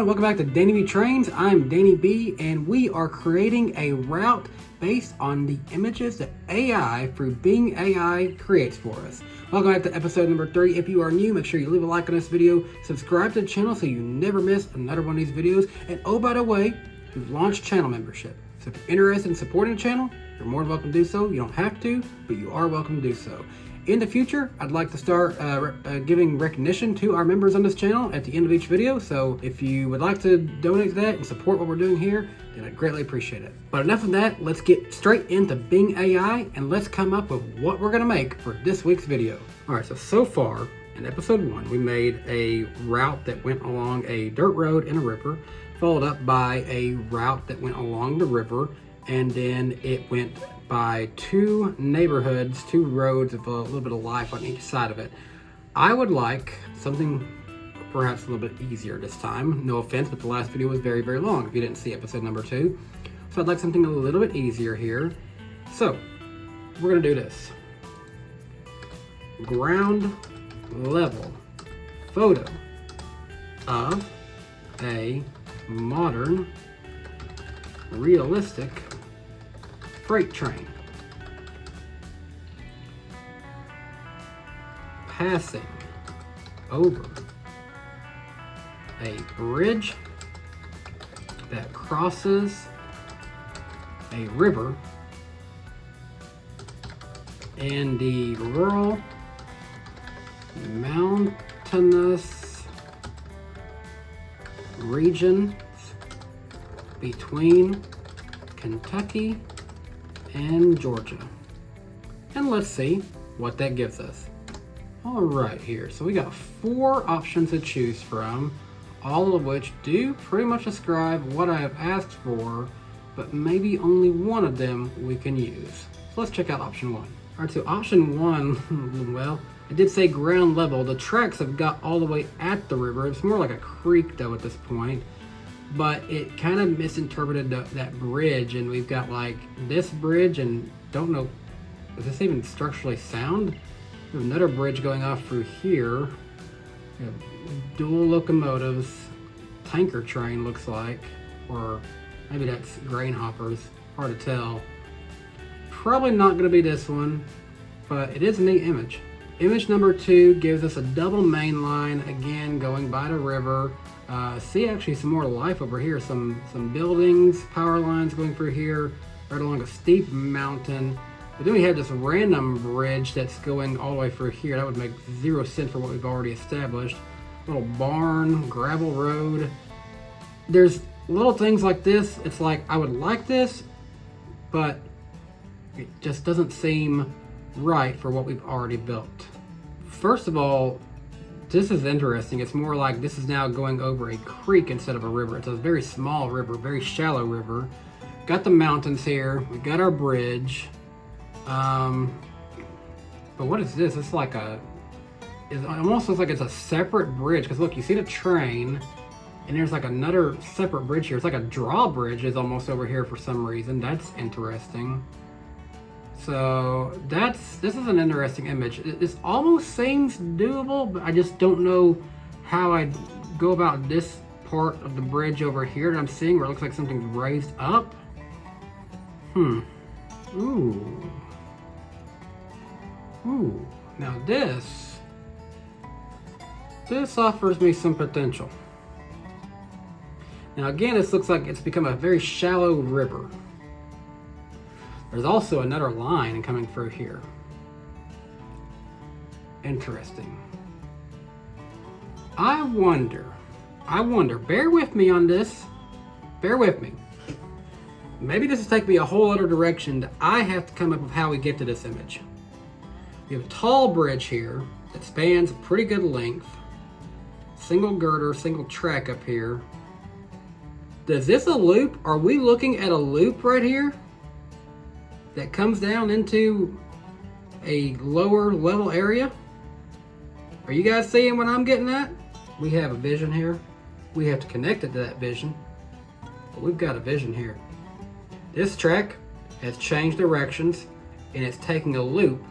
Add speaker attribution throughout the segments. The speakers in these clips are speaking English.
Speaker 1: everyone, welcome back to DannyBTrainz. I'm Danny B, and we are creating a route based on the images that AI through Bing AI creates for us. Welcome back to episode number 3. If you are new, make sure you leave a like on this video, subscribe to the channel so you never miss another one of these videos, and oh, by the way, we've launched channel membership. So if you're interested in supporting the channel, you're more than welcome to do so. You don't have to, but you are welcome to do so. In the future, I'd like to start giving recognition to our members on this channel at the end of each video. So if you would like to donate to that and support what we're doing here, then I'd greatly appreciate it. But enough of that, let's get straight into Bing AI and let's come up with what we're gonna make for this week's video. All right, so far in episode 1, we made a route that went along a dirt road in a river, followed up by a route that went along the river, and then it went by 2 neighborhoods, 2 roads with a little bit of life on each side of it. I would like something perhaps a little bit easier this time. No offense, but the last video was very, very long if you didn't see episode number 2. So I'd like something a little bit easier here. So we're gonna do this. Ground level photo of a modern, realistic freight train passing over a bridge that crosses a river in the rural mountainous regions between Kentucky and Georgia. And let's see what that gives us. All right, here. So we got 4 options to choose from, all of which do pretty much describe what I have asked for, but maybe only one of them we can use. So let's check out option 1. All right, so option 1, well, it did say ground level. The tracks have got all the way at the river. It's more like a creek though at this point. But it kind of misinterpreted that bridge, and we've got like this bridge, and don't know, is this even structurally sound? We have another bridge going off through here. We have dual locomotives, tanker train looks like, or maybe that's grain hoppers, hard to tell. Probably not going to be this one, but it is a neat image. Image number 2 gives us a double main line, again going by the river. See actually some more life over here, some buildings, power lines going through here, right along a steep mountain. But then we have this random bridge that's going all the way through here. That would make 0 sense for what we've already established. Little barn, gravel road. There's little things like this. It's like, I would like this, but it just doesn't seem right for what we've already built. First of all, this is interesting. It's more like this is now going over a creek instead of a river. It's a very small river, very shallow river. Got the mountains here. We got our bridge. But what is this? It's like it almost looks like it's a separate bridge. Because look, you see the train, and there's like another separate bridge here. It's like a drawbridge is almost over here for some reason. That's interesting. So this is an interesting image. This almost seems doable, but I just don't know how I'd go about this part of the bridge over here that I'm seeing where it looks like something's raised up. Ooh. Now this offers me some potential. Now again, this looks like it's become a very shallow river. There's also another line coming through here. Interesting. I wonder, bear with me on this. Bear with me. Maybe this will take me a whole other direction that I have to come up with how we get to this image. We have a tall bridge here that spans a pretty good length. Single girder, single track up here. Is this a loop? Are we looking at a loop right here that comes down into a lower level area? Are you guys seeing what I'm getting at? We have a vision here. We have to connect it to that vision. But we've got a vision here. This track has changed directions and it's taking a loop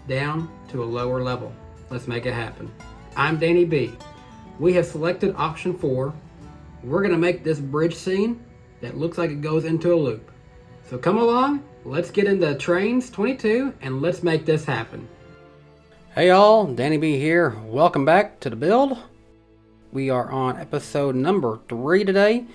Speaker 1: down to a lower level. Let's make it happen. I'm Danny B. We have selected option 4, we're gonna make this bridge scene that looks like it goes into a loop. So come along, let's get into Trainz 22 and let's make this happen. Hey y'all, Danny B here. Welcome back to the build. We are on episode number 3 today,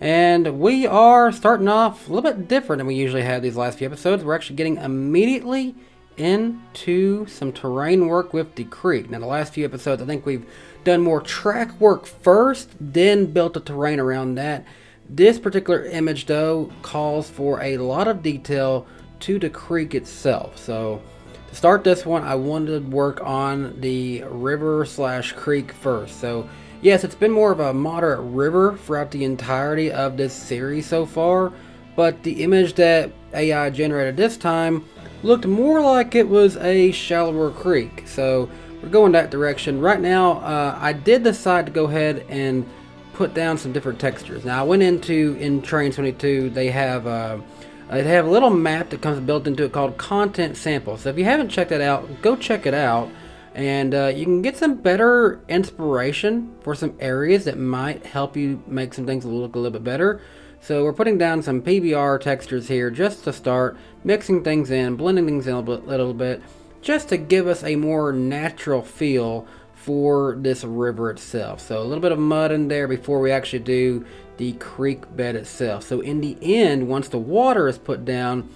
Speaker 1: and we are starting off a little bit different than we usually have these last few episodes. We're actually getting immediately into some terrain work with the creek. Now the last few episodes, I think we've done more track work first, then built the terrain around that. This particular image though calls for a lot of detail to the creek itself. So to start this one, I wanted to work on the river slash creek first. So yes, it's been more of a moderate river throughout the entirety of this series so far, but the image that AI generated this time looked more like it was a shallower creek. So we're going that direction. Right now, I did decide to go ahead and put down some different textures. Now I went in Trainz 22, they have a little map that comes built into it called Content Sample. So if you haven't checked that out, go check it out. And you can get some better inspiration for some areas that might help you make some things look a little bit better. So we're putting down some PBR textures here just to start mixing things in, blending things in a little bit, just to give us a more natural feel for this river itself. So a little bit of mud in there before we actually do the creek bed itself. So in the end, once the water is put down,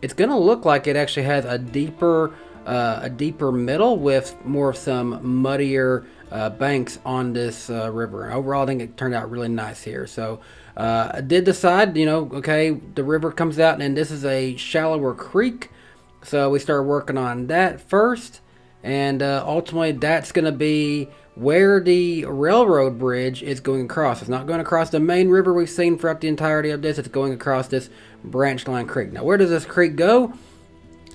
Speaker 1: it's going to look like it actually has a deeper middle with more of some muddier banks on this river. Overall, I think it turned out really nice here. So I did decide, okay, the river comes out and this is a shallower creek. So we started working on that first, and ultimately that's going to be where the railroad bridge is going across. It's not going across the main river we've seen throughout the entirety of this. It's going across this branch line creek. Now where does this creek go?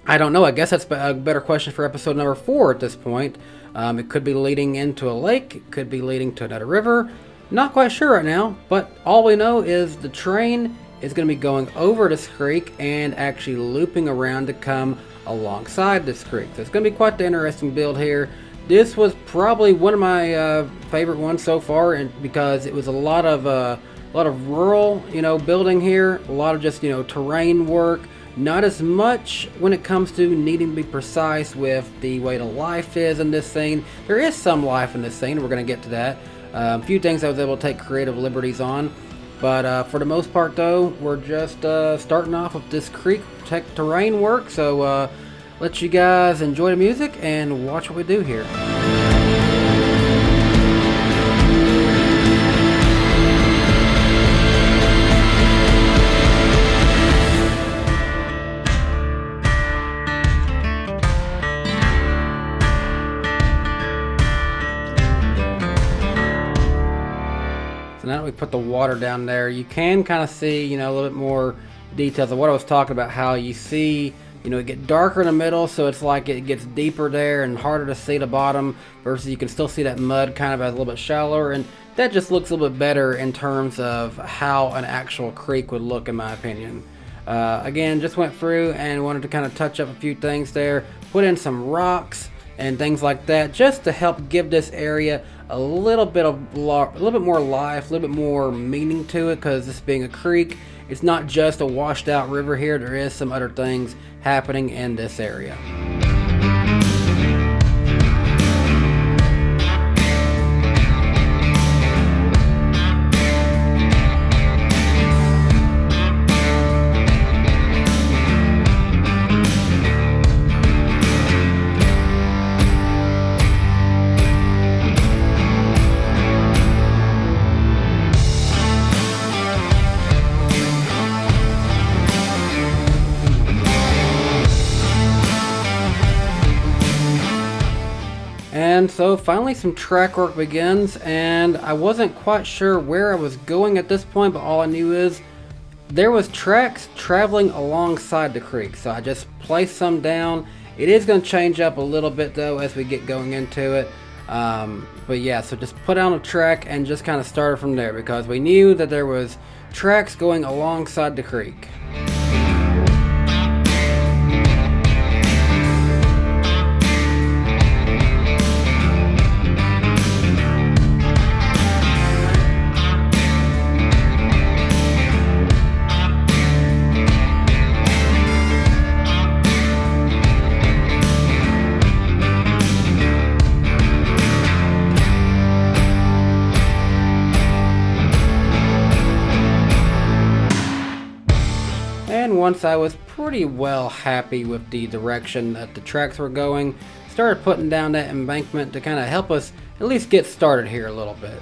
Speaker 1: I don't know. I guess that's a better question for episode number 4 at this point. It could be leading into a lake. It could be leading to another river. Not quite sure right now, but all we know is the train is going to be going over this creek and actually looping around to come alongside this creek. So it's going to be quite the interesting build here. This was probably one of my favorite ones so far, and because it was a lot of rural, building here, a lot of just terrain work. Not as much when it comes to needing to be precise with the way the life is in this scene. There is some life in this scene. We're going to get to that. A few things I was able to take creative liberties on. But for the most part, though, we're just starting off with this creek terrain work. So let you guys enjoy the music and watch what we do here. Now that we put the water down there, you can kind of see, a little bit more details of what I was talking about, how you see, it get darker in the middle, so it's like it gets deeper there and harder to see the bottom, versus you can still see that mud kind of as a little bit shallower, and that just looks a little bit better in terms of how an actual creek would look, in my opinion. Again, just went through and wanted to kind of touch up a few things there, put in some rocks and things like that, just to help give this area a little bit more life, a little bit more meaning to it, because this being a creek, it's not just a washed out river here. There is some other things happening in this area. And so finally some track work begins, and I wasn't quite sure where I was going at this point, but all I knew is there was tracks traveling alongside the creek. So I just placed some down. It is going to change up a little bit though as we get going into it. But yeah, so just put on a track and just kind of started from there, because we knew that there was tracks going alongside the creek. then once I was pretty well happy with the direction that the tracks were going, started putting down that embankment to kind of help us at least get started here a little bit.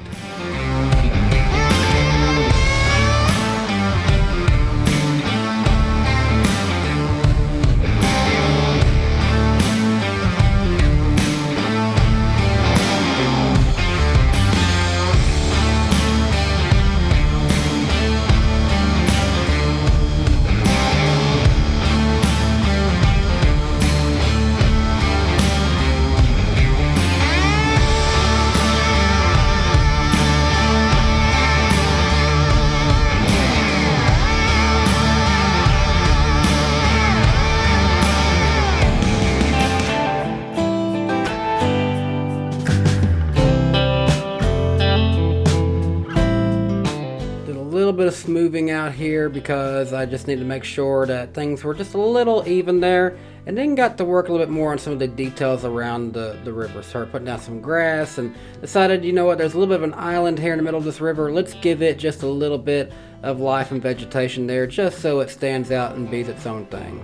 Speaker 1: Bit of smoothing out here because I just need to make sure that things were just a little even there, and then got to work a little bit more on some of the details around the river. Started putting down some grass and decided, you know what, there's a little bit of an island here in the middle of this river. Let's give it just a little bit of life and vegetation there, just so it stands out and be's its own thing.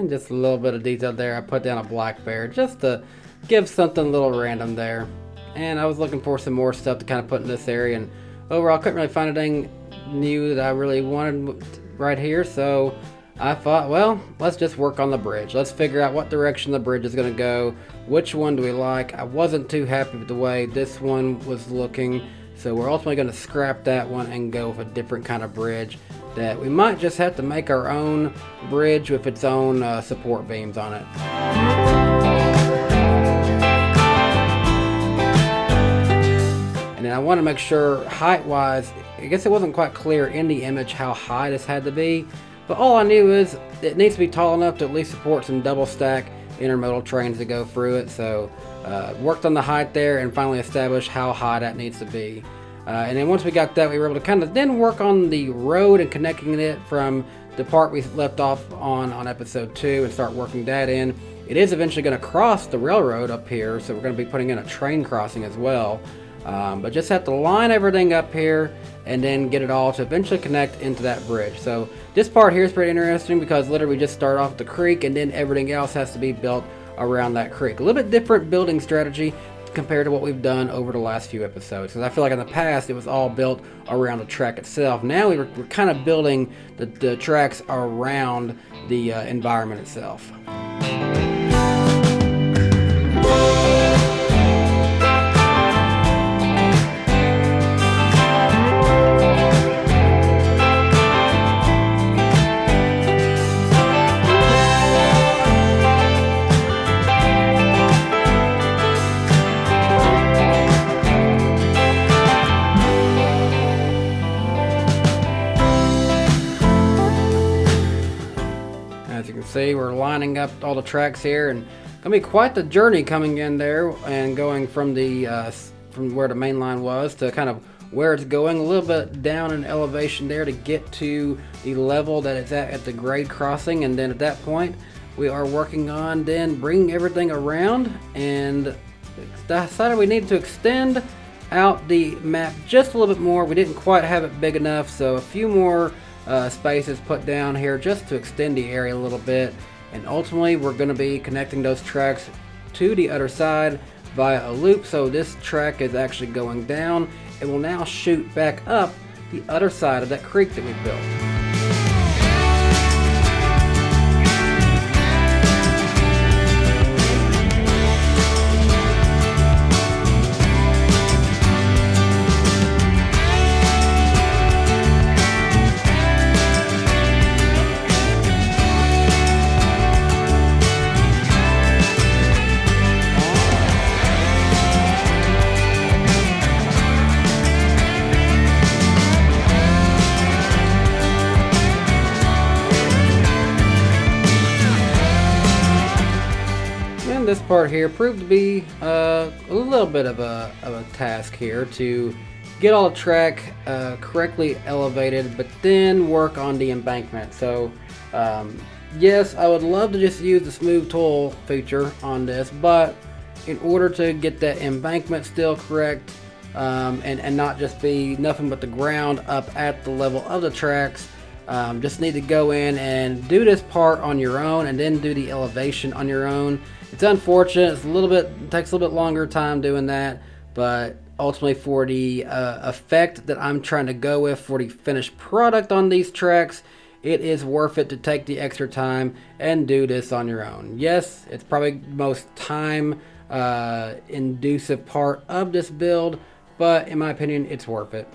Speaker 1: Just a little bit of detail there. I put down a black bear just to give something a little random there. And I was looking for some more stuff to kind of put in this area, and overall couldn't really find anything new that I really wanted right here, so I thought, well, let's just work on the bridge. Let's figure out what direction the bridge is going to go. Which one do we like? I wasn't too happy with the way this one was looking, so we're ultimately going to scrap that one and go with a different kind of bridge that we might just have to make our own bridge with its own support beams on it. And then I want to make sure height wise, I guess it wasn't quite clear in the image how high this had to be, but all I knew is it needs to be tall enough to at least support some double stack intermodal trains to go through it. So worked on the height there and finally established how high that needs to be. And then once we got that, we were able to kind of then work on the road and connecting it from the part we left off on episode 2 and start working that in. It is eventually going to cross the railroad up here, so we're going to be putting in a train crossing as well. But just have to line everything up here and then get it all to eventually connect into that bridge. So this part here is pretty interesting because literally we just start off the creek and then everything else has to be built around that creek. A little bit different building strategy compared to what we've done over the last few episodes, because I feel like in the past it was all built around the track itself. Now we're kind of building the tracks around the environment itself. See, we're lining up all the tracks here, and gonna be quite the journey coming in there and going from the from where the main line was to kind of where it's going, a little bit down in elevation there to get to the level that it's at the grade crossing. And then at that point we are working on then bringing everything around, and decided we needed to extend out the map just a little bit more. We didn't quite have it big enough, so a few more spaces put down here just to extend the area a little bit, and ultimately we're going to be connecting those tracks to the other side via a loop. So this track is actually going down and will now shoot back up the other side of that creek that we built. And this part here proved to be a little bit of a task here to get all the track correctly elevated, but then work on the embankment. So yes, I would love to just use the smooth tool feature on this, but in order to get that embankment still correct and not just be nothing but the ground up at the level of the tracks, just need to go in and do this part on your own and then do the elevation on your own. It's unfortunate, it takes a little bit longer time doing that, but ultimately for the effect that I'm trying to go with for the finished product on these tracks, it is worth it to take the extra time and do this on your own. Yes, it's probably the most time inducive part of this build, but in my opinion, it's worth it.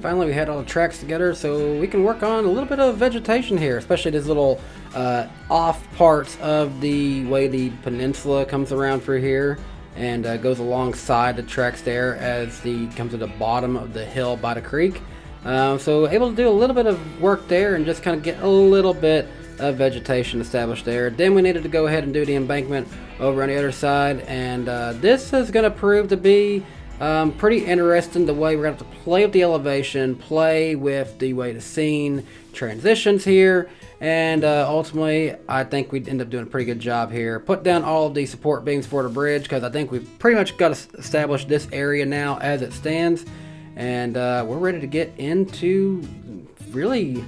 Speaker 1: Finally, we had all the tracks together, so we can work on a little bit of vegetation here, especially these little off parts of the way the peninsula comes around through here and goes alongside the tracks there as the comes to the bottom of the hill by the creek. So able to do a little bit of work there and just kind of get a little bit of vegetation established there. Then we needed to go ahead and do the embankment over on the other side, and this is going to prove to be pretty interesting, the way we're going to have to play with the elevation, play with the way the scene transitions here, and ultimately I think we'd end up doing a pretty good job here. Put down all of the support beams for the bridge, because I think we've pretty much got to establish this area now as it stands, and we're ready to get into really,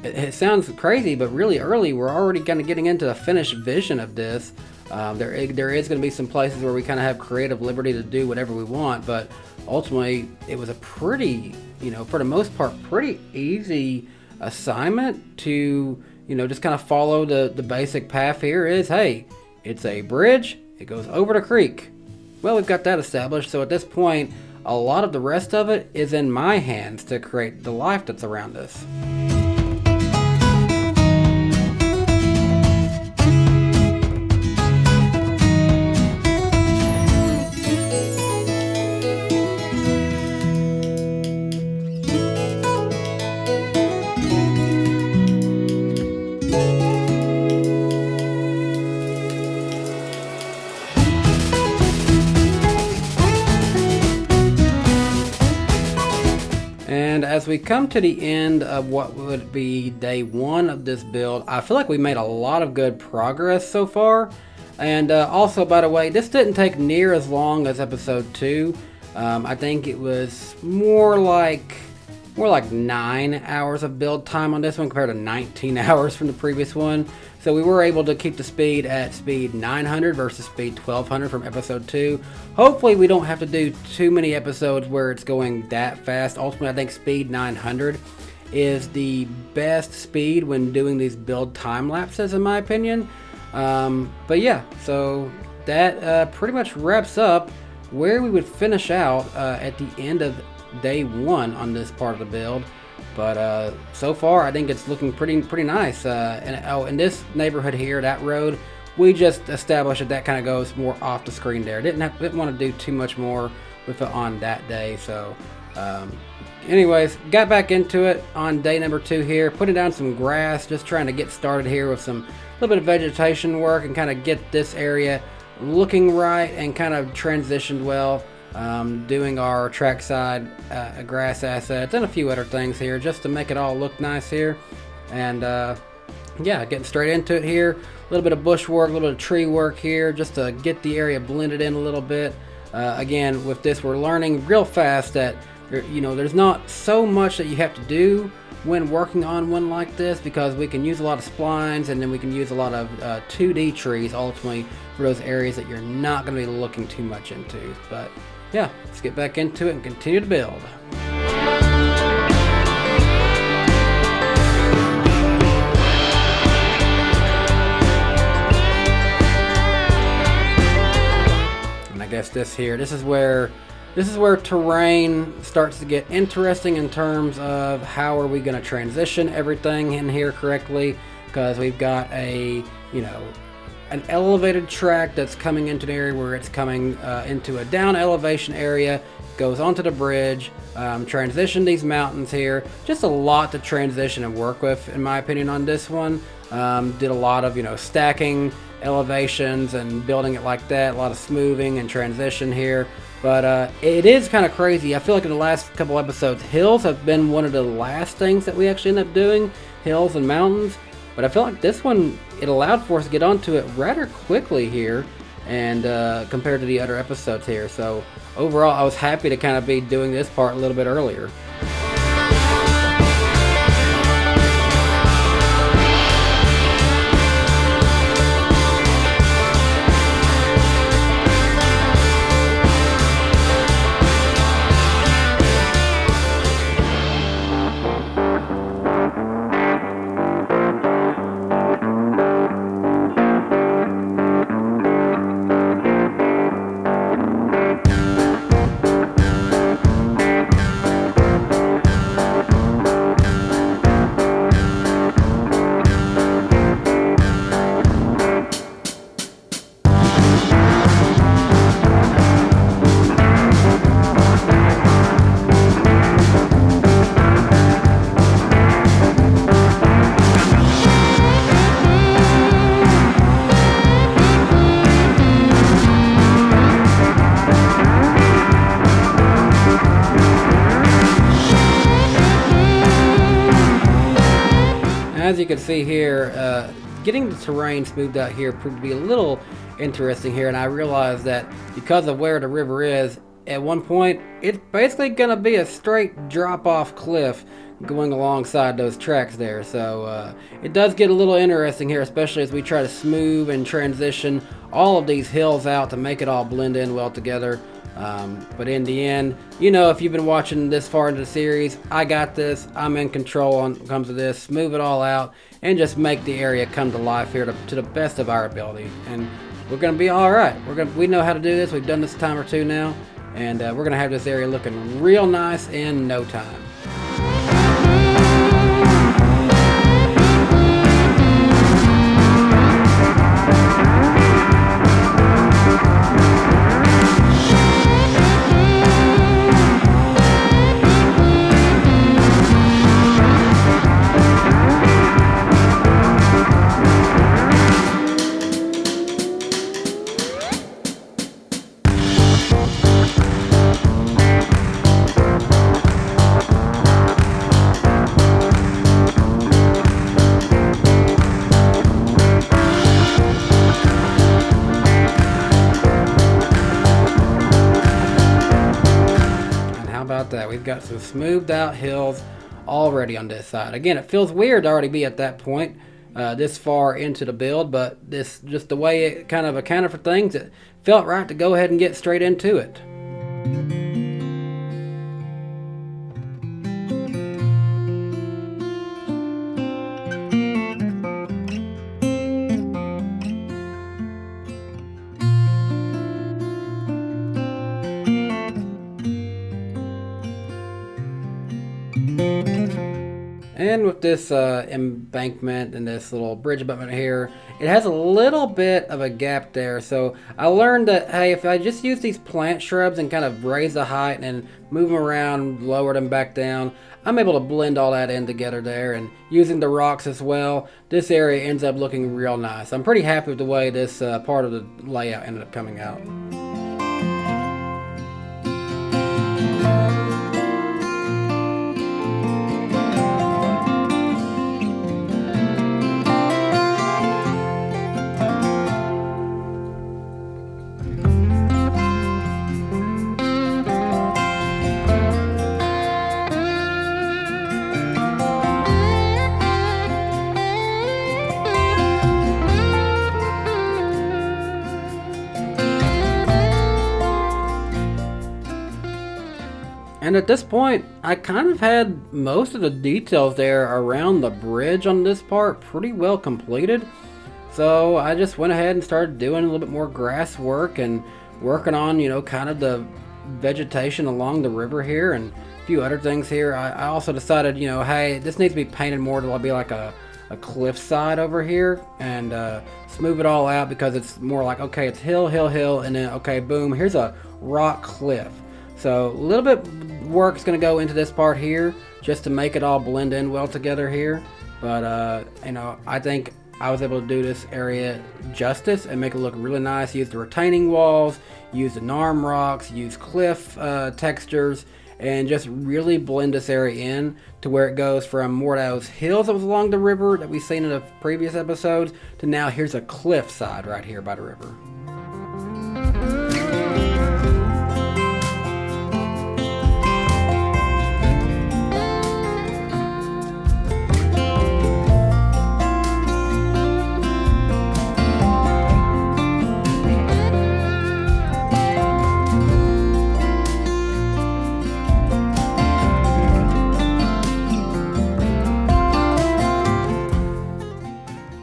Speaker 1: it sounds crazy, but really early we're already kind of getting into the finished vision of this. There is going to be some places where we kind of have creative liberty to do whatever we want, but ultimately it was a pretty, for the most part, pretty easy assignment to, just kind of follow the basic path here is, hey, it's a bridge, it goes over the creek. Well, we've got that established, so at this point, a lot of the rest of it is in my hands to create the life that's around us. And as we come to the end of what would be day one of this build, I feel like we made a lot of good progress so far. And also, by the way, this didn't take near as long as episode 2. I think it was more like 9 hours of build time on this one compared to 19 hours from the previous one. So we were able to keep the speed at speed 900 versus speed 1200 from episode 2. Hopefully we don't have to do too many episodes where it's going that fast. Ultimately, I think speed 900 is the best speed when doing these build time lapses, in my opinion. But yeah, so that pretty much wraps up where we would finish out at the end of day one on this part of the build. But so far I think it's looking pretty nice. And in this neighborhood here, that road we just established that kind of goes more off the screen there. Didn't want to do too much more with it on that day. So anyways, got back into it on day number 2 here, putting down some grass, just trying to get started here with some little bit of vegetation work and kind of get this area looking right and kind of transitioned well. Doing our trackside grass assets and a few other things here just to make it all look nice here. And yeah, getting straight into it here. A little bit of bush work, a little bit of tree work here just to get the area blended in a little bit. Again, with this, we're learning real fast that there's not so much that you have to do when working on one like this, because we can use a lot of splines and then we can use a lot of 2D trees ultimately for those areas that you're not going to be looking too much into. But yeah, let's get back into it and continue to build. And I guess this is where terrain starts to get interesting in terms of how are we going to transition everything in here correctly, because we've got an elevated track that's coming into an area where it's coming into a down elevation area, goes onto the bridge, transition these mountains here. Just a lot to transition and work with, in my opinion, on this one. Did a lot of stacking elevations and building it like that, a lot of smoothing and transition here. But it is kind of crazy. I feel like in the last couple episodes, hills have been one of the last things that we actually end up doing, hills and mountains. But I feel like this one, it allowed for us to get onto it rather quickly here, and compared to the other episodes here. So overall, I was happy to kind of be doing this part a little bit earlier. As you can see here, getting the terrain smoothed out here proved to be a little interesting here, and I realized that because of where the river is, at one point, it's basically going to be a straight drop-off cliff going alongside those tracks there. So it does get a little interesting here, especially as we try to smooth and transition all of these hills out to make it all blend in well together. But in the end, if you've been watching this far into the series, I got this. I'm in control when it comes to this. Smooth it all out and just make the area come to life here to the best of our ability. And we're going to be all right. We know how to do this. We've done this a time or two now. And we're going to have this area looking real nice in no time. That we've got some smoothed out hills already on this side. Again, it feels weird to already be at that point this far into the build, but this just the way it kind of accounted for things, it felt right to go ahead and get straight into it. And with this embankment and this little bridge abutment here, it has a little bit of a gap there. So I learned that, hey, if I just use these plant shrubs and kind of raise the height and then move them around, lower them back down, I'm able to blend all that in together there. And using the rocks as well, this area ends up looking real nice. I'm pretty happy with the way this part of the layout ended up coming out. And at this point, I kind of had most of the details there around the bridge on this part pretty well completed. So I just went ahead and started doing a little bit more grass work and working on, you know, kind of the vegetation along the river here and a few other things here. I also decided, you know, hey, this needs to be painted more to be like a cliff side over here, and smooth it all out, because it's more like, okay, it's hill, hill, hill, and then, okay, boom, here's a rock cliff. So a little bit work is going to go into this part here just to make it all blend in well together here. But, you know, I think I was able to do this area justice and make it look really nice. Use the retaining walls, use the NARM rocks, use cliff textures, and just really blend this area in to where it goes from more of those hills that was along the river that we've seen in the previous episodes to now here's a cliff side right here by the river.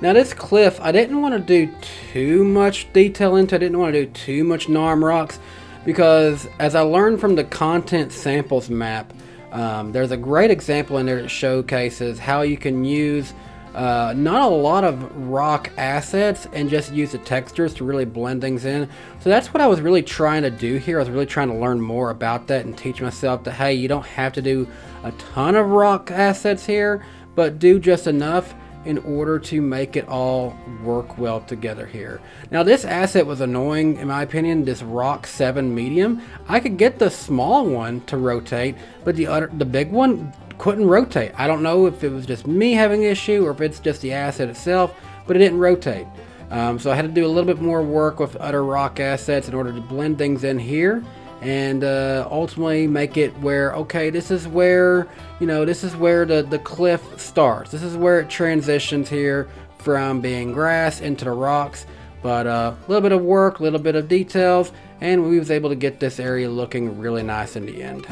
Speaker 1: Now this cliff, I didn't want to do too much detail into. I didn't want to do too much NARM rocks, because as I learned from the content samples map, there's a great example in there that showcases how you can use not a lot of rock assets and just use the textures to really blend things in. So that's what I was really trying to do here. I was really trying to learn more about that and teach myself that, hey, you don't have to do a ton of rock assets here, but do just enough in order to make it all work well together here. Now this asset was annoying in my opinion, this rock 7 medium. I could get the small one to rotate, but the big one couldn't rotate. I don't know if it was just me having an issue or if it's just the asset itself, but it didn't rotate. So I had to do a little bit more work with other rock assets in order to blend things in here and ultimately make it where, okay, this is where, you know, this is where the cliff starts. This is where it transitions here from being grass into the rocks. But a little bit of work, a little bit of details, and we was able to get this area looking really nice in the end.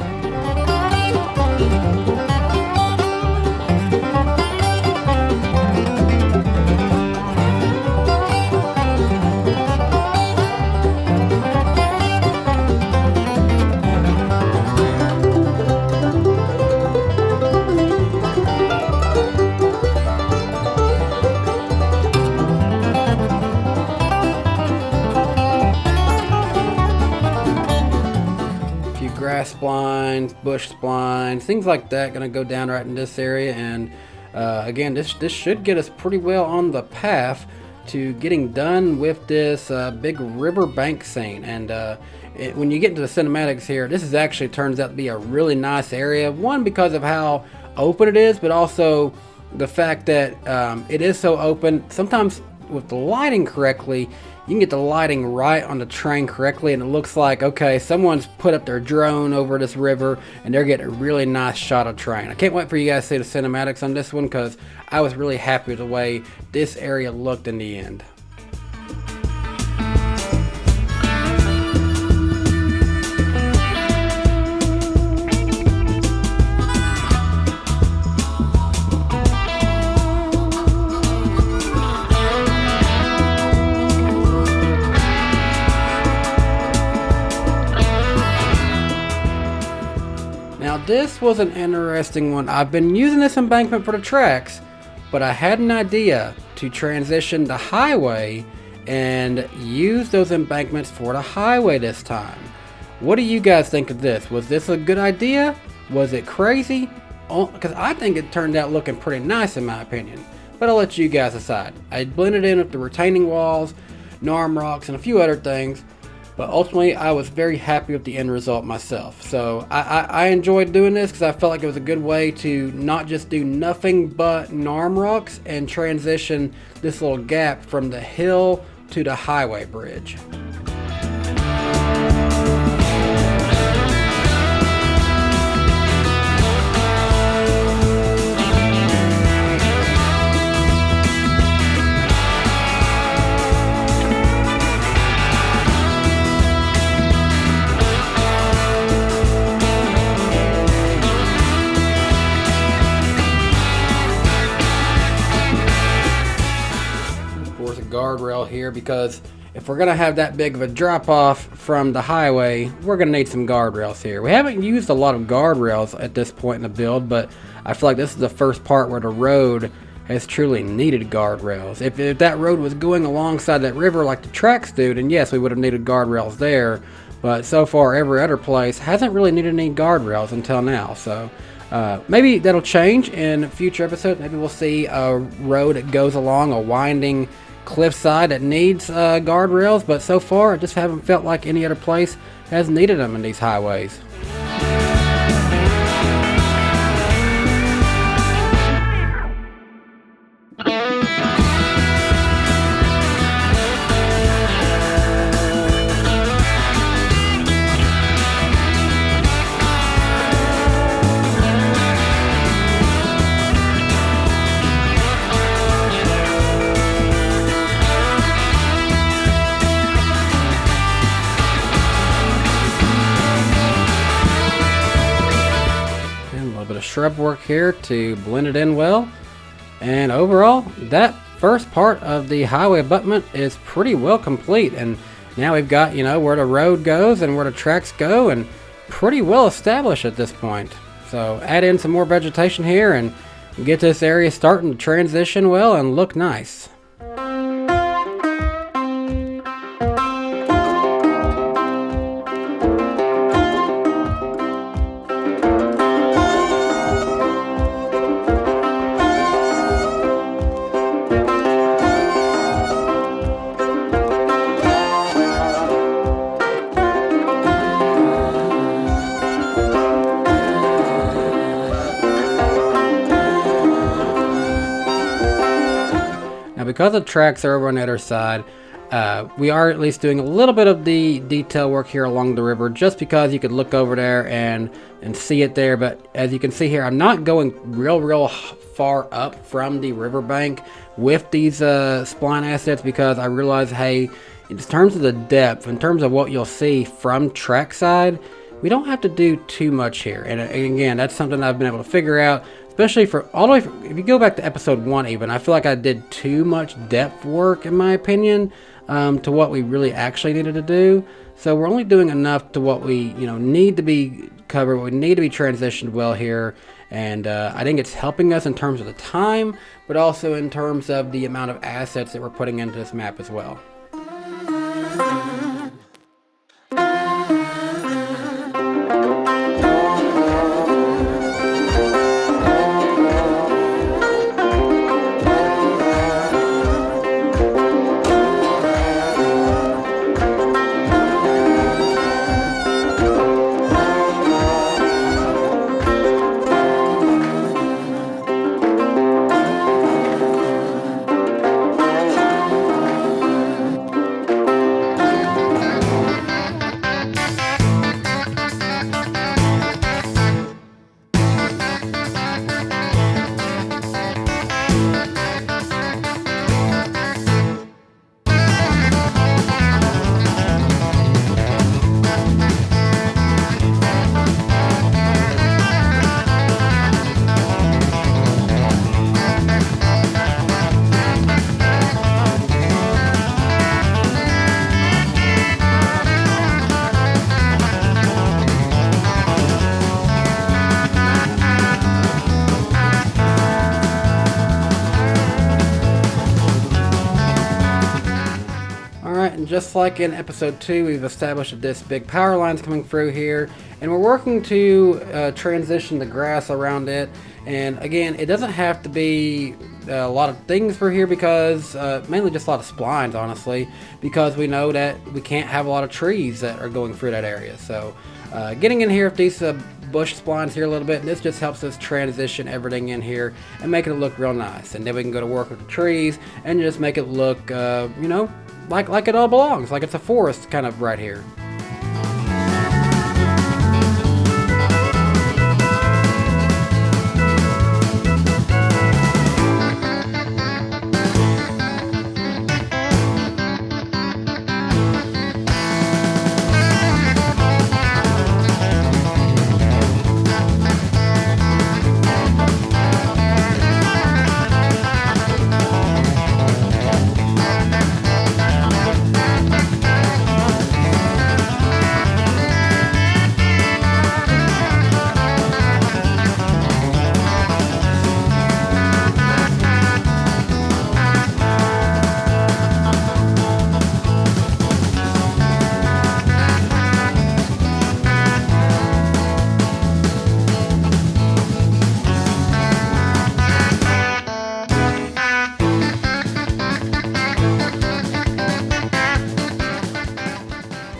Speaker 1: Grass splines, bush splines, things like that gonna go down right in this area, and again, this should get us pretty well on the path to getting done with this big river bank scene. And when you get into the cinematics here, this is actually turns out to be a really nice area. One, because of how open it is, but also the fact that it is so open. Sometimes with the lighting correctly, you can get the lighting right on the train correctly, and it looks like, okay, someone's put up their drone over this river and they're getting a really nice shot of train. I can't wait for you guys to see the cinematics on this one, because I was really happy with the way this area looked in the end. this was an interesting one. I've been using this embankment for the tracks, but I had an idea to transition the highway and use those embankments for the highway this time. What do you guys think of this? Was this a good idea? Was it crazy? Because I think it turned out looking pretty nice in my opinion, but I'll let you guys decide. I blended in with the retaining walls, NARM rocks, and a few other things, but ultimately I was very happy with the end result myself. So I enjoyed doing this because I felt like it was a good way to not just do nothing but NARM rocks and transition this little gap from the hill to the highway bridge. Guardrail here, because if we're gonna have that big of a drop off from the highway, we're gonna need some guardrails here. We haven't used a lot of guardrails at this point in the build, but I feel like this is the first part where the road has truly needed guardrails. If that road was going alongside that river like the tracks do, then yes, we would have needed guardrails there, but so far every other place hasn't really needed any guardrails until now. So maybe that'll change in future episodes. Maybe we'll see a road that goes along a winding cliffside that needs guardrails, but so far I just haven't felt like any other place has needed them in these highways. Shrub work here to blend it in well, and overall that first part of the highway abutment is pretty well complete, and now we've got, you know, where the road goes and where the tracks go, and pretty well established at this point. So add in some more vegetation here and get this area starting to transition well and look nice. Because the tracks are over on the other side, we are at least doing a little bit of the detail work here along the river, just because you could look over there and see it there. But as you can see here, I'm not going real far up from the riverbank with these spline assets, because I realize, hey, in terms of the depth, in terms of what you'll see from trackside, we don't have to do too much here. And again, that's something I've been able to figure out, especially for all the way from, if you go back to episode 1 even, I feel like I did too much depth work in my opinion to what we really actually needed to do. So we're only doing enough to what we, you know, need to be covered, what we need to be transitioned well here. And I think it's helping us in terms of the time, but also in terms of the amount of assets that we're putting into this map as well. just like in episode 2, we've established that this big power line's coming through here, and we're working to transition the grass around it. And again, it doesn't have to be a lot of things for here, because mainly just a lot of splines, honestly, because we know that we can't have a lot of trees that are going through that area. So getting in here with these bush splines here a little bit, and this just helps us transition everything in here and make it look real nice. And then we can go to work with the trees and just make it look you know, like it all belongs, like it's a forest kind of right here.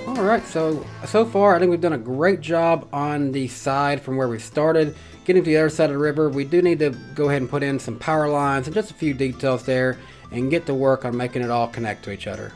Speaker 1: Alright, so far I think we've done a great job on the side from where we started. Getting to the other side of the river, we do need to go ahead and put in some power lines and just a few details there and get to work on making it all connect to each other.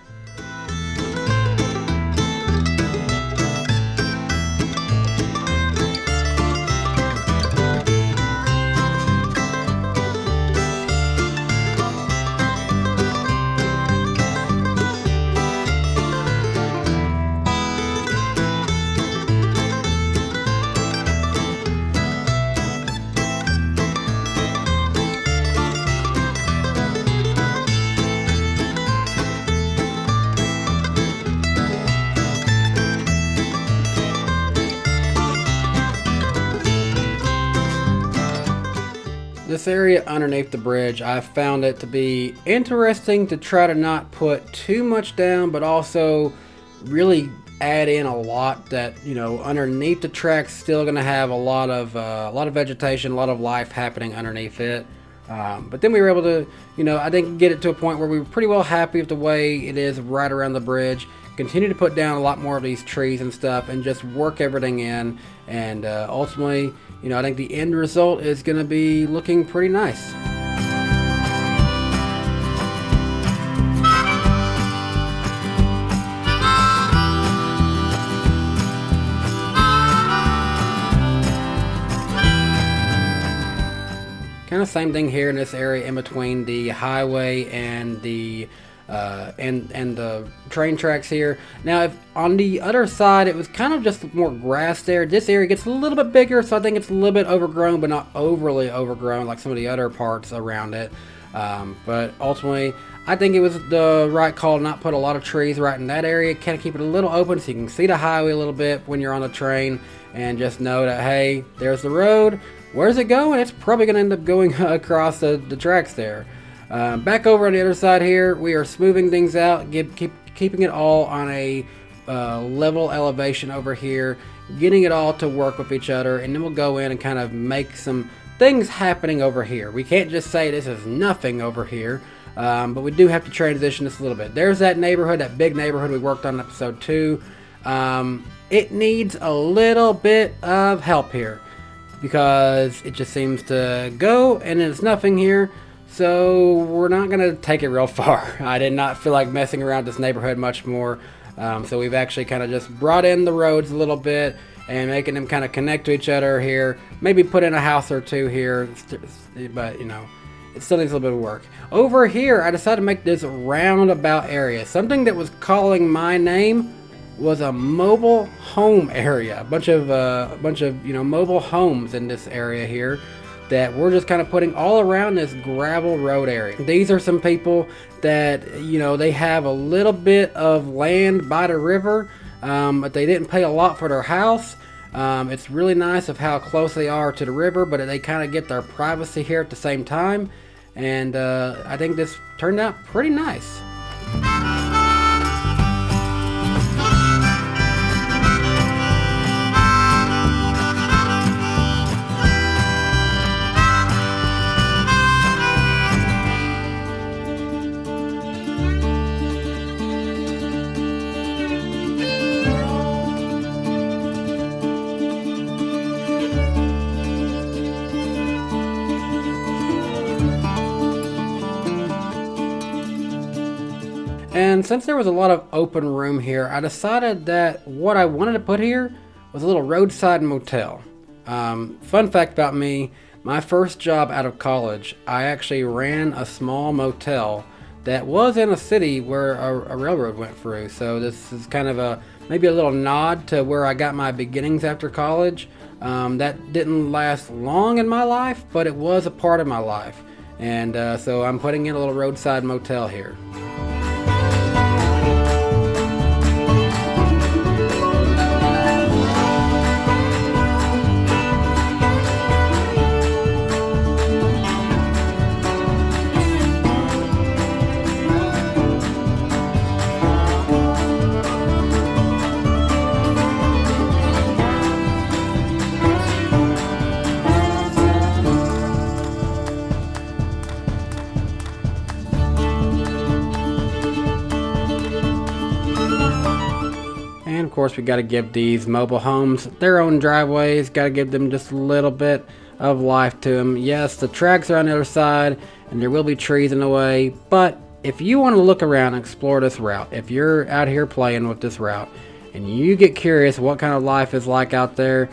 Speaker 1: This area underneath the bridge, I found it to be interesting to try to not put too much down, but also really add in a lot that, you know, underneath the track's still going to have a lot of vegetation, a lot of life happening underneath it. But then we were able to, you know, I think get it to a point where we were pretty well happy with the way it is right around the bridge. Continue to put down a lot more of these trees and stuff and just work everything in, and ultimately, you know, I think the end result is going to be looking pretty nice. Kind of same thing here in this area in between the highway and the train tracks here. Now, if on the other side it was kind of just more grass there, this area gets a little bit bigger, so I think it's a little bit overgrown, but not overly overgrown like some of the other parts around it. But ultimately, I think it was the right call to not put a lot of trees right in that area. Kind of keep it a little open so you can see the highway a little bit when you're on the train, and just know that, hey, there's the road. Where's it going? It's probably going to end up going across the tracks there. Back over on the other side here, we are smoothing things out, keeping it all on a level elevation over here, getting it all to work with each other, and then we'll go in and kind of make some things happening over here. We can't just say this is nothing over here, but we do have to transition this a little bit. There's that neighborhood, that big neighborhood we worked on in episode 2. It needs a little bit of help here, because it just seems to go and it's nothing here. So we're not going to take it real far. I did not feel like messing around this neighborhood much more. So we've actually kind of just brought in the roads a little bit and making them kind of connect to each other here. Maybe put in a house or two here, but you know, it still needs a little bit of work. Over here, I decided to make this roundabout area. Something that was calling my name was a mobile home area. A bunch of you know, mobile homes in this area here that we're just kind of putting all around this gravel road area. These are some people that, you know, they have a little bit of land by the river, but they didn't pay a lot for their house. It's really nice of how close they are to the river, but they kind of get their privacy here at the same time. And I think this turned out pretty nice. since there was a lot of open room here, I decided that what I wanted to put here was a little roadside motel. Fun fact about me, my first job out of college, I actually ran a small motel that was in a city where a railroad went through. So this is kind of maybe a little nod to where I got my beginnings after college. That didn't last long in my life, but it was a part of my life. And so I'm putting in a little roadside motel here. And of course, we got to give these mobile homes their own driveways. Got to give them just a little bit of life to them. Yes, the tracks are on the other side, and there will be trees in the way. But if you want to look around and explore this route, if you're out here playing with this route, and you get curious what kind of life is like out there,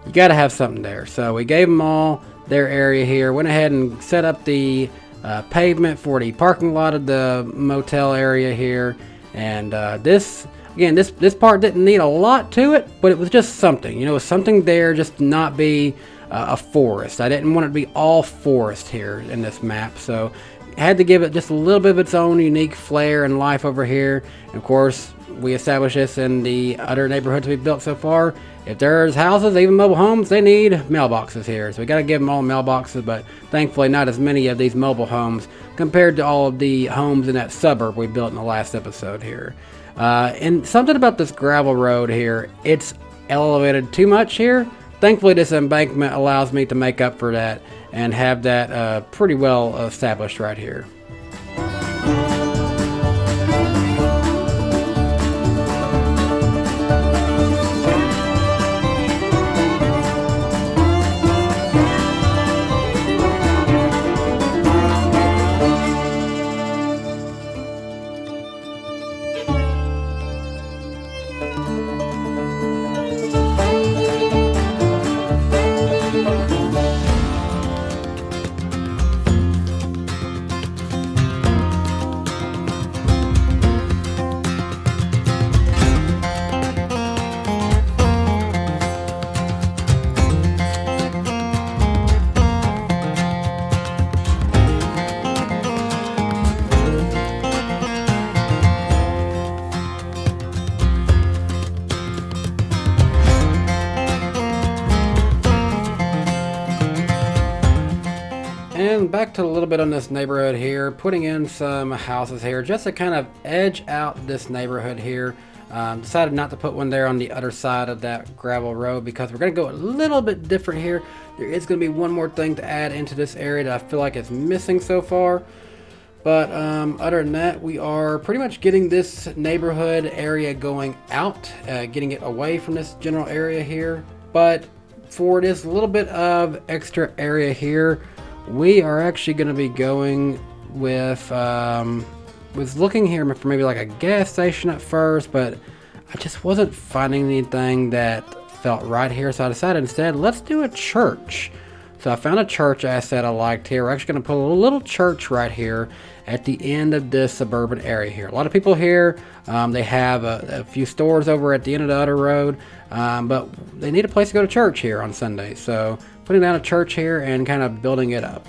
Speaker 1: you got to have something there. So we gave them all their area here. Went ahead and set up the pavement for the parking lot of the motel area here, and this part didn't need a lot to it, but it was just something, you know, something there, just not be a forest. I didn't want it to be all forest here in this map, so had to give it just a little bit of its own unique flair and life over here. And of course, we established this in the other neighborhoods we've built so far. If there's houses, even mobile homes, they need mailboxes here. So we got to give them all mailboxes, but thankfully not as many of these mobile homes compared to all of the homes in that suburb we built in the last episode here. And something about this gravel road here, it's elevated too much here. Thankfully, this embankment allows me to make up for that and have that pretty well established right here. And back to a little bit on this neighborhood here, putting in some houses here just to kind of edge out this neighborhood here. Decided not to put one there on the other side of that gravel road because we're going to go a little bit different here. There is going to be one more thing to add into this area that I feel like is missing so far. But other than that, we are pretty much getting this neighborhood area going out, getting it away from this general area here. But for this little bit of extra area here, we are actually going to be going with, was looking here for maybe like a gas station at first, but I just wasn't finding anything that felt right here. So I decided instead, let's do a church. So I found a church asset I liked here. We're actually going to put a little church right here at the end of this suburban area here. A lot of people here, they have a few stores over at the end of the other road, but they need a place to go to church here on Sunday. So putting down a church here and kind of building it up.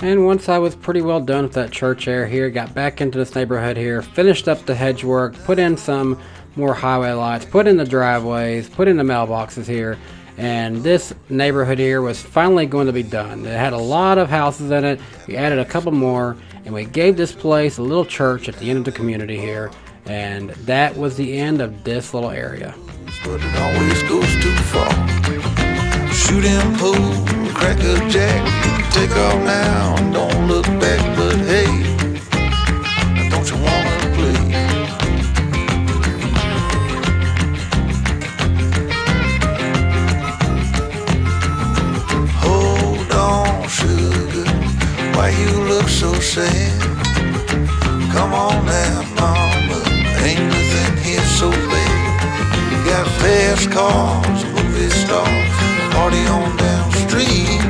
Speaker 1: And once I was pretty well done with that church area here, got back into this neighborhood here, finished up the hedge work, put in some more highway lights, put in the driveways, put in the mailboxes here, and this neighborhood here was finally going to be done. It had a lot of houses in it. We added a couple more, and we gave this place a little church at the end of the community here, and that was the end of this little area.
Speaker 2: But it always goes too far. Shoot him, pool, crack a jack, take off now, don't look back, but hey, don't you wanna play? Hold on, sugar, why you look so sad? Come on now, mama, ain't nothing here so bad. You got fast cars, movie stars, party on down the street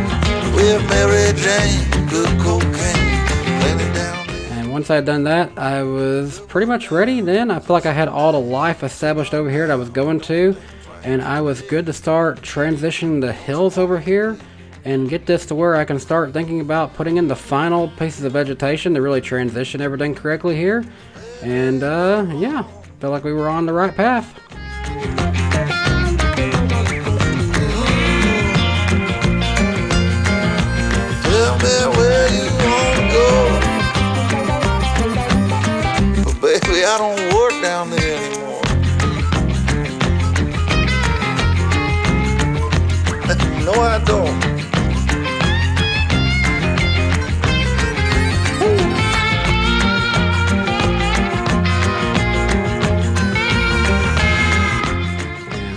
Speaker 2: with Mary Jane, good cocaine, plenty down there.
Speaker 1: And once I had done that, I was pretty much ready then. I feel like I had all the life established over here that I was going to, and I was good to start transitioning the hills over here and get this to where I can start thinking about putting in the final pieces of vegetation to really transition everything correctly here. And yeah, felt like we were on the right path.
Speaker 2: Tell me where you wanna go, but baby, I don't work down there anymore. No, I don't.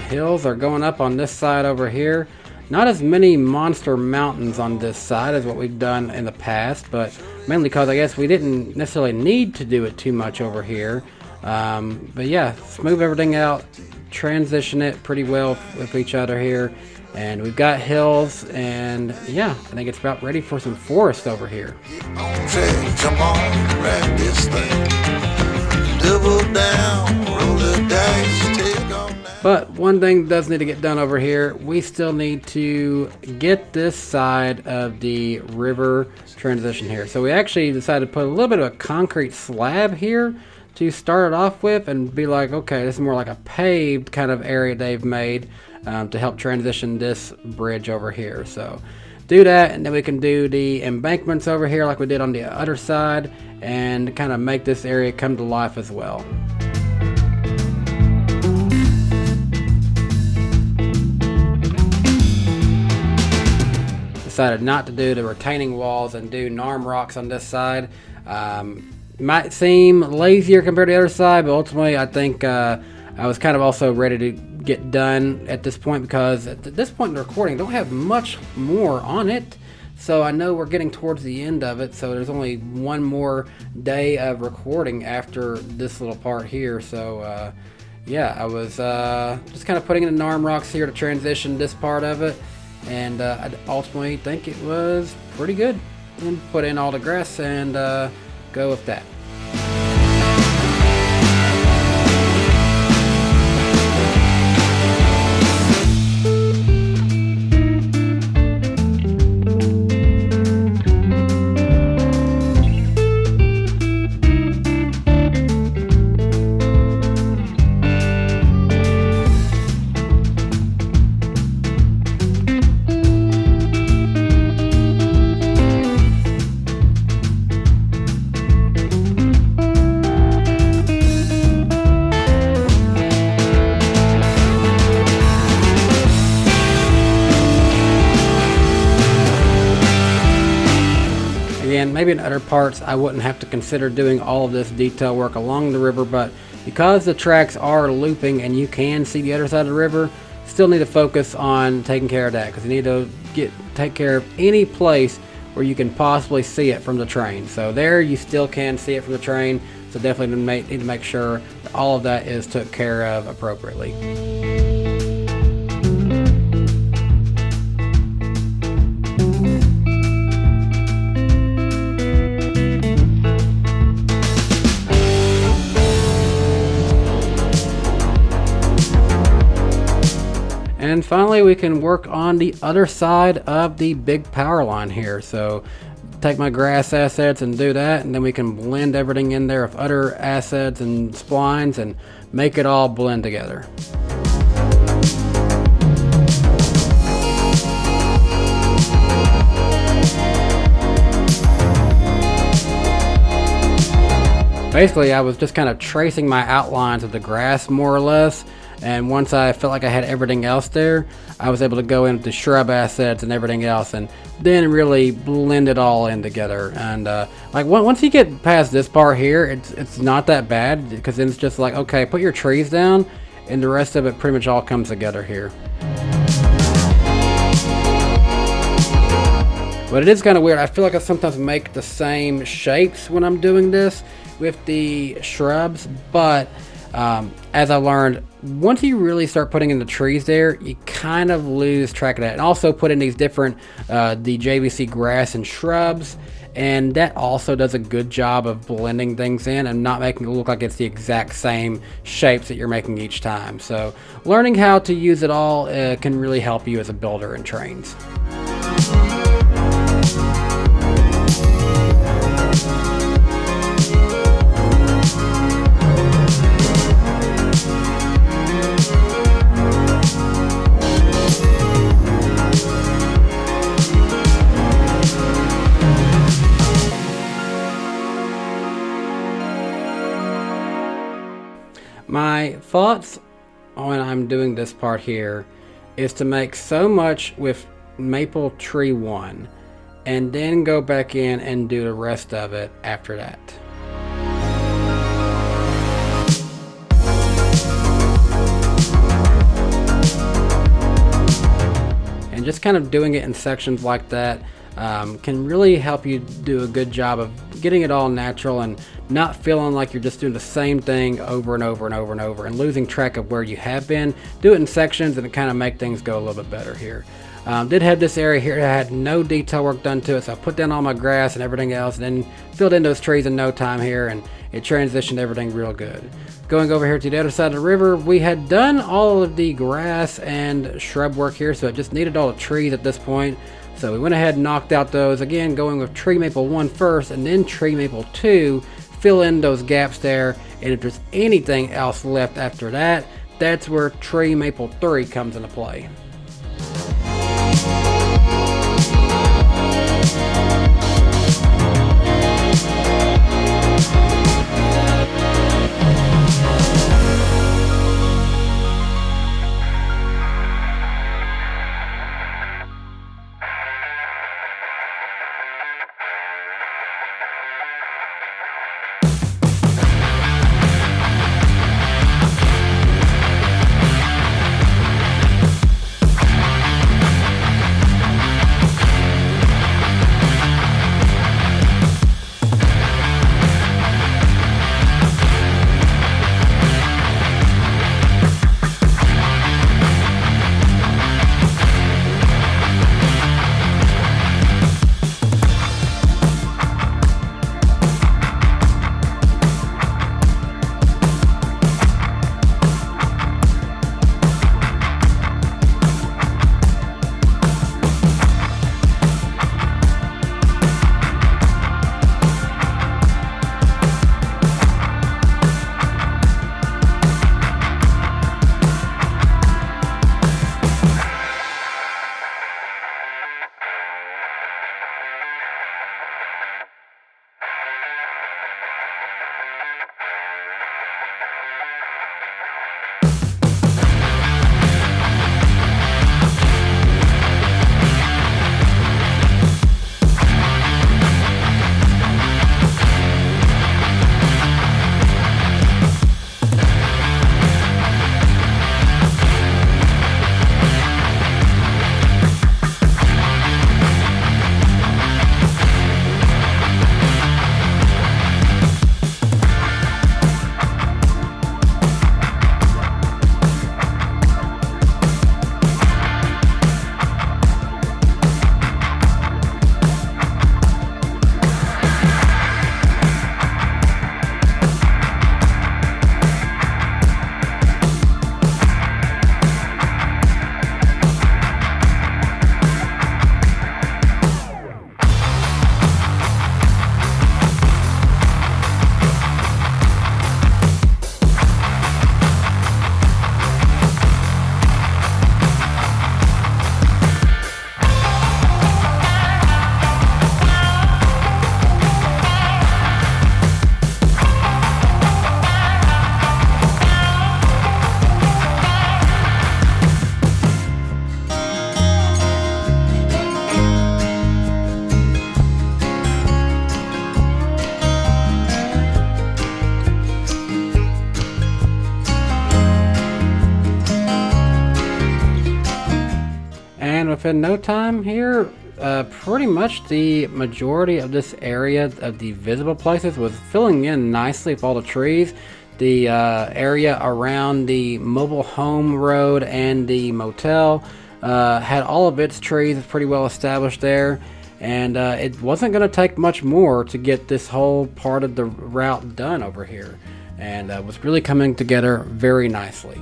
Speaker 1: Hills are going up on this side over here. Not as many monster mountains on this side as what we've done in the past, but mainly because I guess we didn't necessarily need to do it too much over here. But yeah, smooth everything out, transition it pretty well with each other here, and we've got hills, and yeah, I think it's about ready for some forest over here.
Speaker 2: On track, jump on, ride this thing, double down, roll the dice, take off now.
Speaker 1: But one thing does need to get done over here. We still need to get this side of the river transition here. So we actually decided to put a little bit of a concrete slab here to start it off with and be like, okay, this is more like a paved kind of area they've made to help transition this bridge over here. So do that, and then we can do the embankments over here like we did on the other side and kind of make this area come to life as well. Decided not to do the retaining walls and do NARM rocks on this side. Might seem lazier compared to the other side, but ultimately I think I was kind of also ready to get done at this point, because at this point in the recording I don't have much more on it. So I know we're getting towards the end of it, so there's only one more day of recording after this little part here. So yeah, I was just kind of putting in the NARM rocks here to transition this part of it. And I ultimately think it was pretty good, and put in all the grass and go with that. Again, maybe in other parts I wouldn't have to consider doing all of this detail work along the river, but because the tracks are looping and you can see the other side of the river, still need to focus on taking care of that, because you need to take care of any place where you can possibly see it from the train. So there you still can see it from the train, so definitely need to make sure that all of that is took care of appropriately. And finally, we can work on the other side of the big power line here. So take my grass assets and do that, and then we can blend everything in there with other assets and splines and make it all blend together. Basically, I was just kind of tracing my outlines of the grass more or less, and once I felt like I had everything else there, I was able to go into the shrub assets and everything else and then really blend it all in together. And like once you get past this part here, it's not that bad, because then it's just like, okay, put your trees down and the rest of it pretty much all comes together here. But it is kind of weird. I feel like I sometimes make the same shapes when I'm doing this with the shrubs, but as I learned, once you really start putting in the trees there, you kind of lose track of that. And also put in these different the JVC grass and shrubs, and that also does a good job of blending things in and not making it look like it's the exact same shapes that you're making each time. So learning how to use it all can really help you as a builder in Trainz. My thoughts when I'm doing this part here is to make so much with maple tree 1 and then go back in and do the rest of it after that. And just kind of doing it in sections like that can really help you do a good job of getting it all natural and not feeling like you're just doing the same thing over and over and over and over and losing track of where you have been. Do it in sections and it kind of make things go a little bit better here. Did have this area here that had no detail work done to it, so I put down all my grass and everything else and then filled in those trees in no time here, and it transitioned everything real good. Going over here to the other side of the river, we had done all of the grass and shrub work here, so it just needed all the trees at this point. So we went ahead and knocked out those, again going with tree maple 1 first and then tree maple 2, fill in those gaps there, and if there's anything else left after that, that's where tree maple 3 comes into play. off in no time here. Pretty much the majority of this area of the visible places was filling in nicely with all the trees. The area around the mobile home road and the motel had all of its trees pretty well established there, and it wasn't going to take much more to get this whole part of the route done over here, and was really coming together very nicely.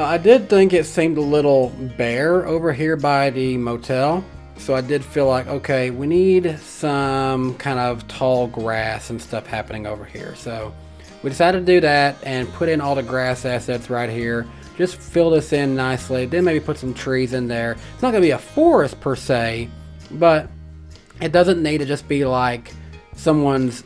Speaker 1: I did think it seemed a little bare over here by the motel, so I did feel like, okay, we need some kind of tall grass and stuff happening over here. So we decided to do that and put in all the grass assets right here. Just fill this in nicely, then maybe put some trees in there. It's not gonna be a forest per se, but it doesn't need to just be like someone's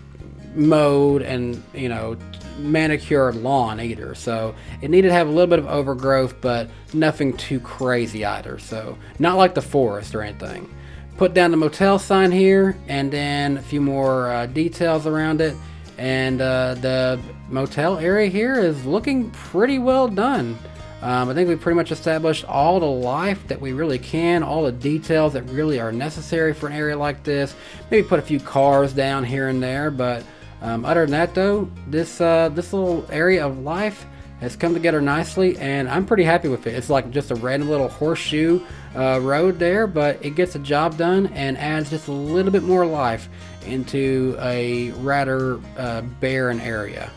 Speaker 1: mowed and, you know, manicured lawn either. So it needed to have a little bit of overgrowth, but nothing too crazy either. So not like the forest or anything. Put down the motel sign here, and then a few more details around it, and the motel area here is looking pretty well done. I think we pretty much established all the life that we really can, all the details that really are necessary for an area like this. Maybe put a few cars down here and there, but other than that though, this little area of life has come together nicely, and I'm pretty happy with it. It's like just a random little horseshoe road there, but it gets the job done and adds just a little bit more life into a rather barren area.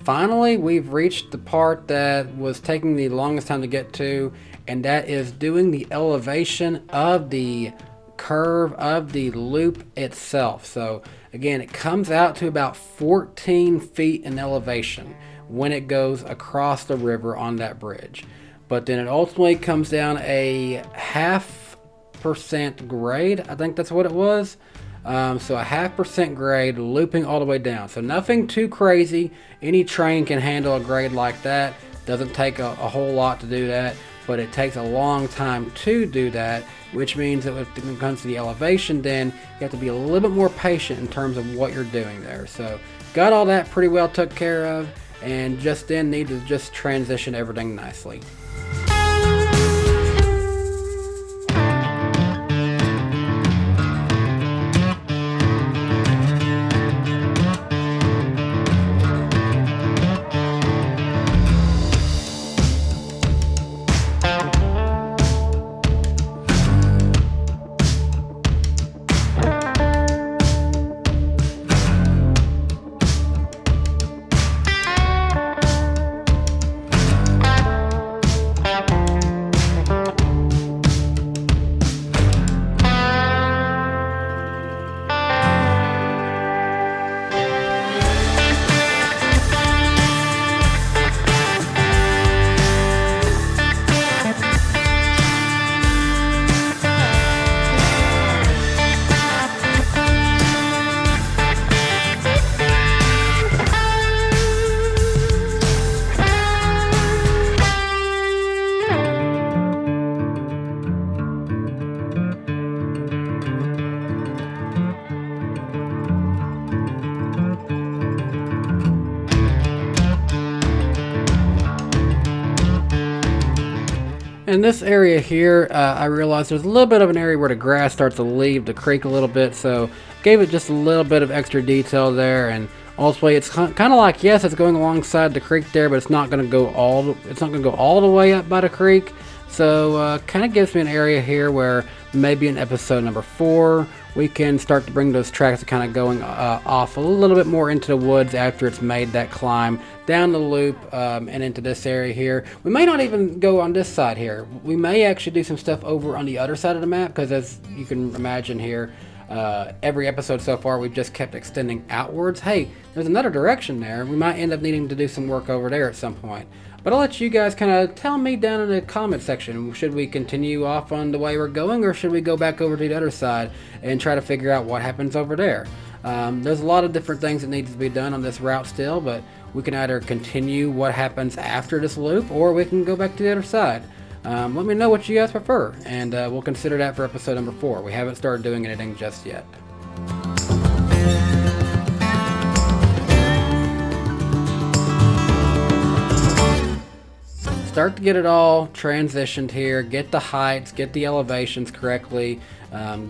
Speaker 1: Finally, we've reached the part that was taking the longest time to get to, and that is doing the elevation of the curve of the loop itself. So again, it comes out to about 14 feet in elevation when it goes across the river on that bridge. But then it ultimately comes down a 0.5% grade. I think that's what it was. So a 0.5% grade looping all the way down. So nothing too crazy. Any train can handle a grade like that. Doesn't take a whole lot to do that, but it takes a long time to do that, which means that when it comes to the elevation, then you have to be a little bit more patient in terms of what you're doing there. So got all that pretty well took care of, and just then need to just transition everything nicely. In this area here, I realized there's a little bit of an area where the grass starts to leave the creek a little bit, so gave it just a little bit of extra detail there. And also, it's kind of like, yes, it's going alongside the creek there, but it's not going to go all the way up by the creek. So kind of gives me an area here where maybe in episode number 4 we can start to bring those tracks kind of going off a little bit more into the woods after it's made that climb down the loop and into this area here. We may not even go on this side here. We may actually do some stuff over on the other side of the map, because as you can imagine here, every episode so far we've just kept extending outwards. Hey, there's another direction there. We might end up needing to do some work over there at some point. But I'll let you guys kind of tell me down in the comment section. Should we continue off on the way we're going, or should we go back over to the other side and try to figure out what happens over there? There's a lot of different things that need to be done on this route still, but we can either continue what happens after this loop, or we can go back to the other side. Let me know what you guys prefer, and we'll consider that for episode number 4. We haven't started doing anything just yet. Start to get it all transitioned here, get the heights, get the elevations correctly,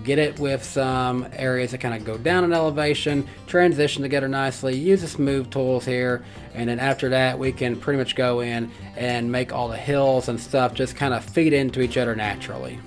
Speaker 1: get it with some areas that kind of go down in elevation, transition together nicely, use the smooth tools here, and then after that we can pretty much go in and make all the hills and stuff just kind of feed into each other naturally.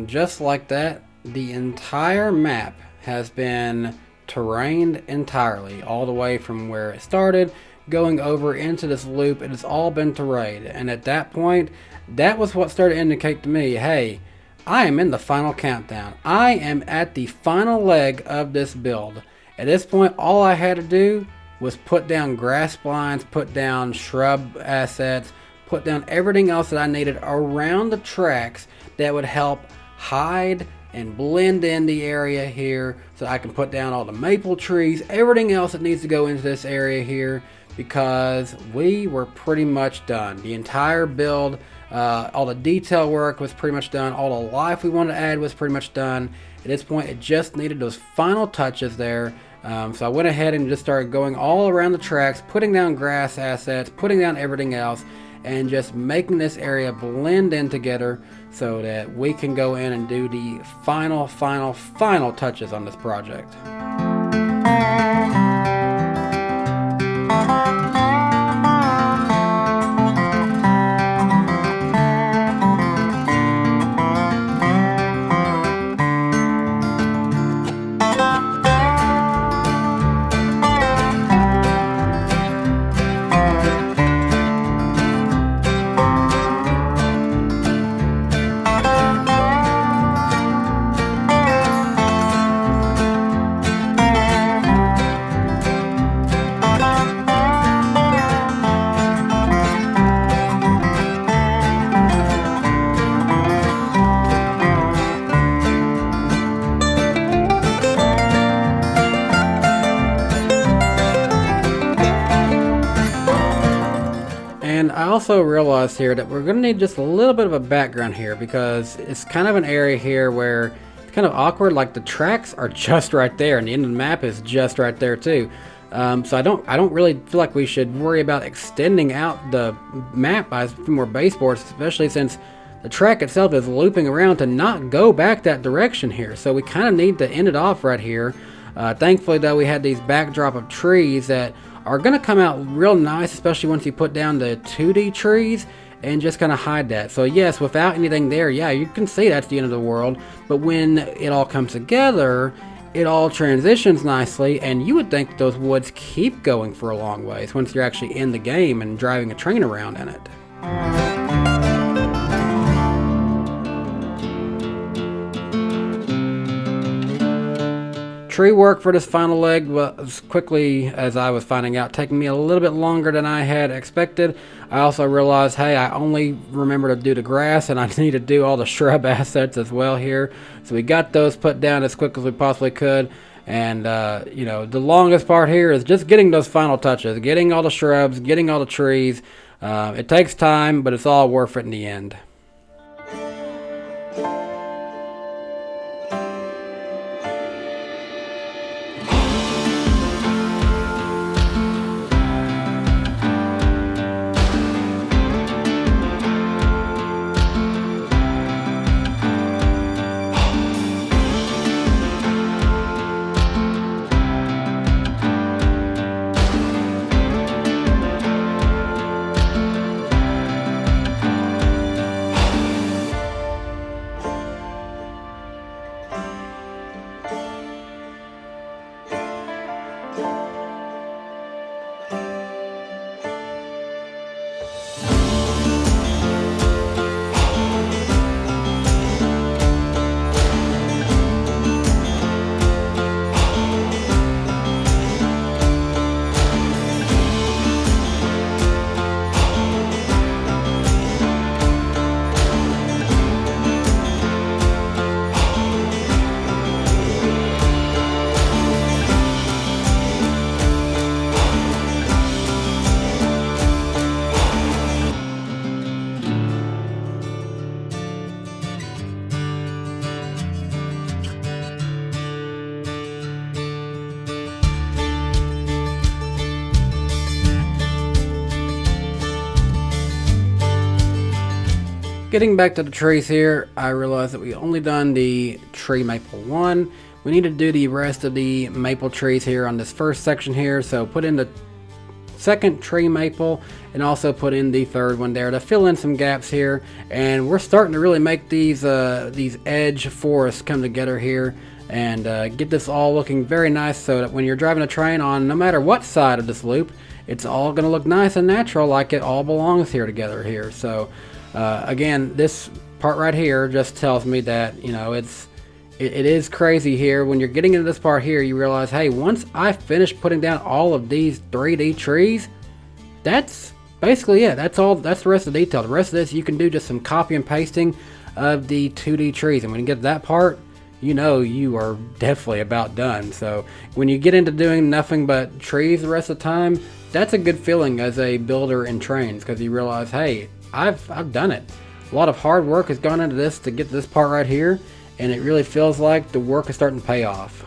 Speaker 1: Just like that, the entire map has been terrained entirely, all the way from where it started, going over into this loop. It has all been terrained, and at that point, that was what started to indicate to me, hey, I am in the final countdown. I am at the final leg of this build. At this point, all I had to do was put down grass blinds, put down shrub assets, put down everything else that I needed around the tracks that would help hide and blend in the area here, so I can put down all the maple trees, everything else that needs to go into this area here, because we were pretty much done. The entire build, all the detail work was pretty much done, all the life we wanted to add was pretty much done. At this point, it just needed those final touches there. So I went ahead and just started going all around the tracks, putting down grass assets, putting down everything else, and just making this area blend in together so that we can go in and do the final touches on this project. And I also realized here that we're going to need just a little bit of a background here, because it's kind of an area here where it's kind of awkward. Like the tracks are just right there and the end of the map is just right there too. So I don't really feel like we should worry about extending out the map by a few more baseboards, especially since the track itself is looping around to not go back that direction here. So we kind of need to end it off right here. Thankfully though, we had these backdrop of trees that are going to come out real nice, especially once you put down the 2D trees and just kind of hide that. So yes, without anything there, yeah, you can see that's the end of the world. But when it all comes together, it all transitions nicely, and you would think those woods keep going for a long ways once you're actually in the game and driving a train around in it. Tree work for this final leg was, quickly as I was finding out, taking me a little bit longer than I had expected. I also realized, hey, I only remember to do the grass and I need to do all the shrub assets as well here. So we got those put down as quick as we possibly could. And, you know, the longest part here is just getting those final touches, getting all the shrubs, getting all the trees. It takes time, but it's all worth it in the end. Getting back to the trees here, I realized that we only done the tree maple 1. We need to do the rest of the maple trees here on this first section here. So put in the second tree maple and also put in the third one there to fill in some gaps here. And we're starting to really make these edge forests come together here and get this all looking very nice, so that when you're driving a train on no matter what side of this loop, it's all going to look nice and natural, like it all belongs here together here. So again, this part right here just tells me that, you know, it is crazy here. When you're getting into this part here, you realize, hey, once I finish putting down all of these 3D trees, that's basically it. That's all. That's the rest of the detail. The rest of this, you can do just some copy and pasting of the 2D trees. And when you get to that part, you know you are definitely about done. So when you get into doing nothing but trees the rest of the time, that's a good feeling as a builder in Trainz, because you realize, hey, I've done it. A lot of hard work has gone into this to get to this part right here, and it really feels like the work is starting to pay off.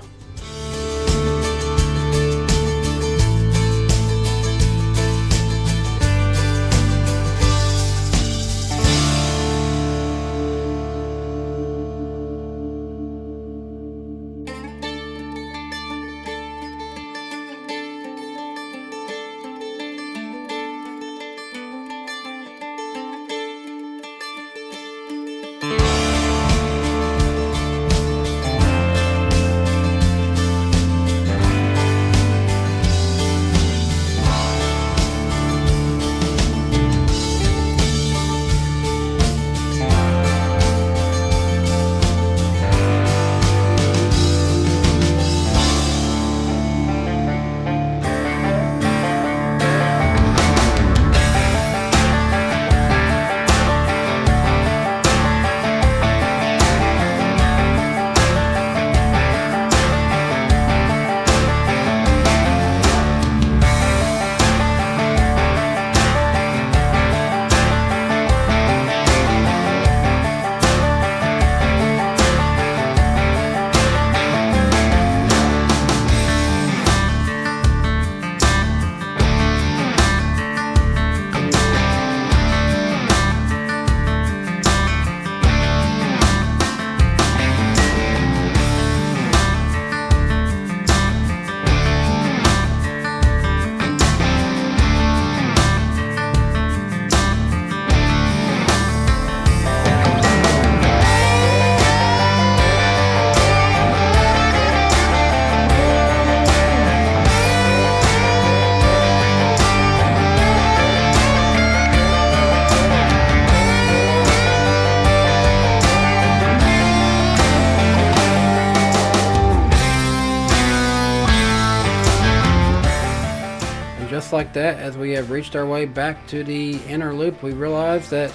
Speaker 1: just like that, as we have reached our way back to the inner loop, we realize that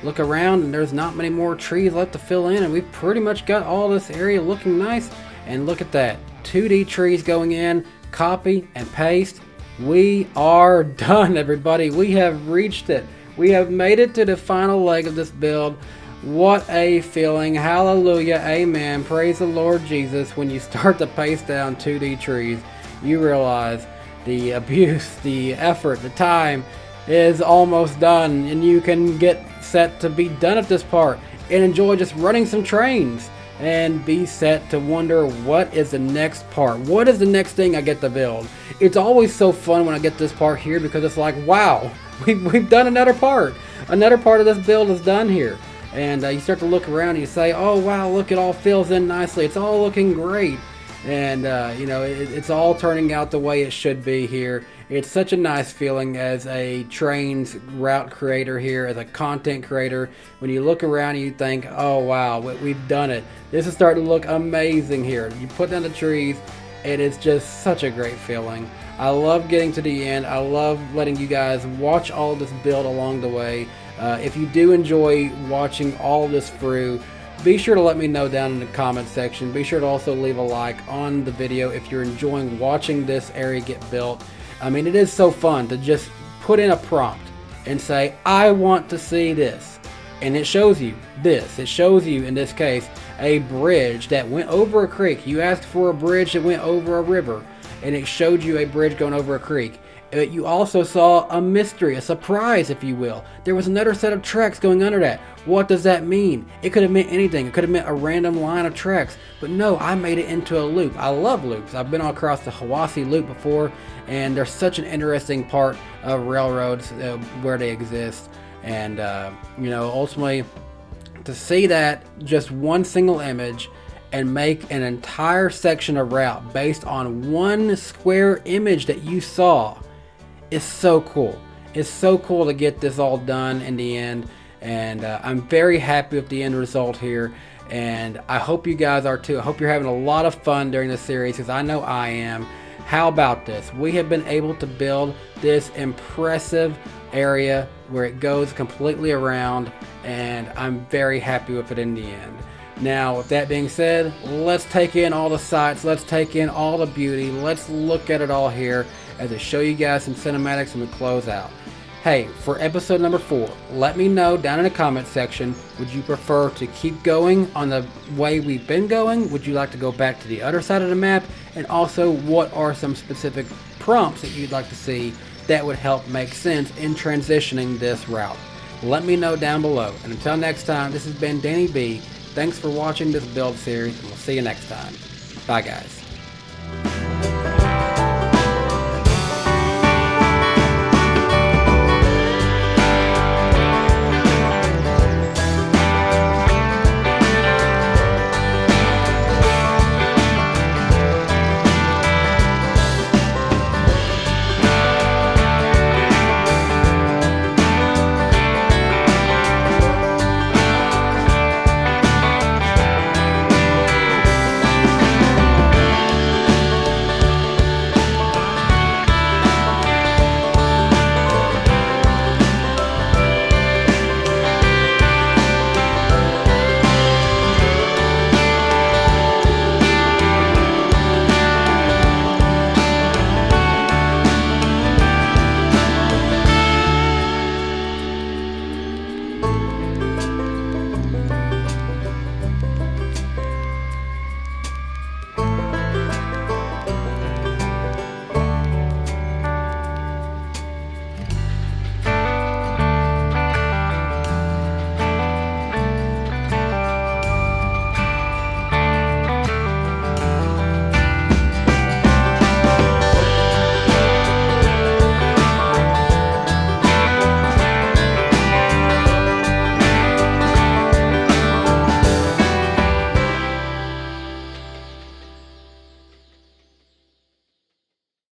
Speaker 1: look around and there's not many more trees left to fill in, and we've pretty much got all this area looking nice. And look at that, 2D trees going in, copy and paste. We are done, everybody. We have reached it. We have made it to the final leg of this build. What a feeling. Hallelujah. Amen. Praise the Lord Jesus. When you start to paste down 2D trees, you realize the abuse, the effort, the time is almost done, and you can get set to be done at this part and enjoy just running some trains and be set to wonder what is the next part. What is the next thing I get to build? It's always so fun when I get this part here, because it's like, wow, we've done another part. Another part of this build is done here. And you start to look around and you say, oh wow, look, it all fills in nicely. It's all looking great. And you know, it's all turning out the way it should be here. It's such a nice feeling as a Trainz route creator here, as a content creator. When you look around and you think, oh wow, we've done it. This is starting to look amazing here. You put down the trees, and it's just such a great feeling. I love getting to the end. I love letting you guys watch all of this build along the way. If you do enjoy watching all of this through, be sure to let me know down in the comment section. Be sure to also leave a like on the video if you're enjoying watching this area get built. I mean, it is so fun to just put in a prompt and say, I want to see this. And it shows you this. It shows you, in this case, a bridge that went over a creek. You asked for a bridge that went over a river, and it showed you a bridge going over a creek. You also saw a mystery, a surprise, if you will. There was another set of tracks going under that. What does that mean? It could have meant anything. It could have meant a random line of tracks. But no, I made it into a loop. I love loops. I've been all across the Hiwassee Loop before, and they're such an interesting part of railroads where they exist. And, you know, ultimately, to see that just one single image and make an entire section of route based on one square image that you saw is so cool. It's so cool to get this all done in the end, and I'm very happy with the end result here, and I hope you guys are too. I hope you're having a lot of fun during this series, because I know I am. How about this? We have been able to build this impressive area where it goes completely around, and I'm very happy with it in the end. Now, with that being said, let's take in all the sights, let's take in all the beauty, let's look at it all here as I show you guys some cinematics and we close out. Hey, for episode number 4, let me know down in the comment section, would you prefer to keep going on the way we've been going? Would you like to go back to the other side of the map? And also, what are some specific prompts that you'd like to see that would help make sense in transitioning this route? Let me know down below. And until next time, this has been Danny B. Thanks for watching this build series, and we'll see you next time. Bye, guys.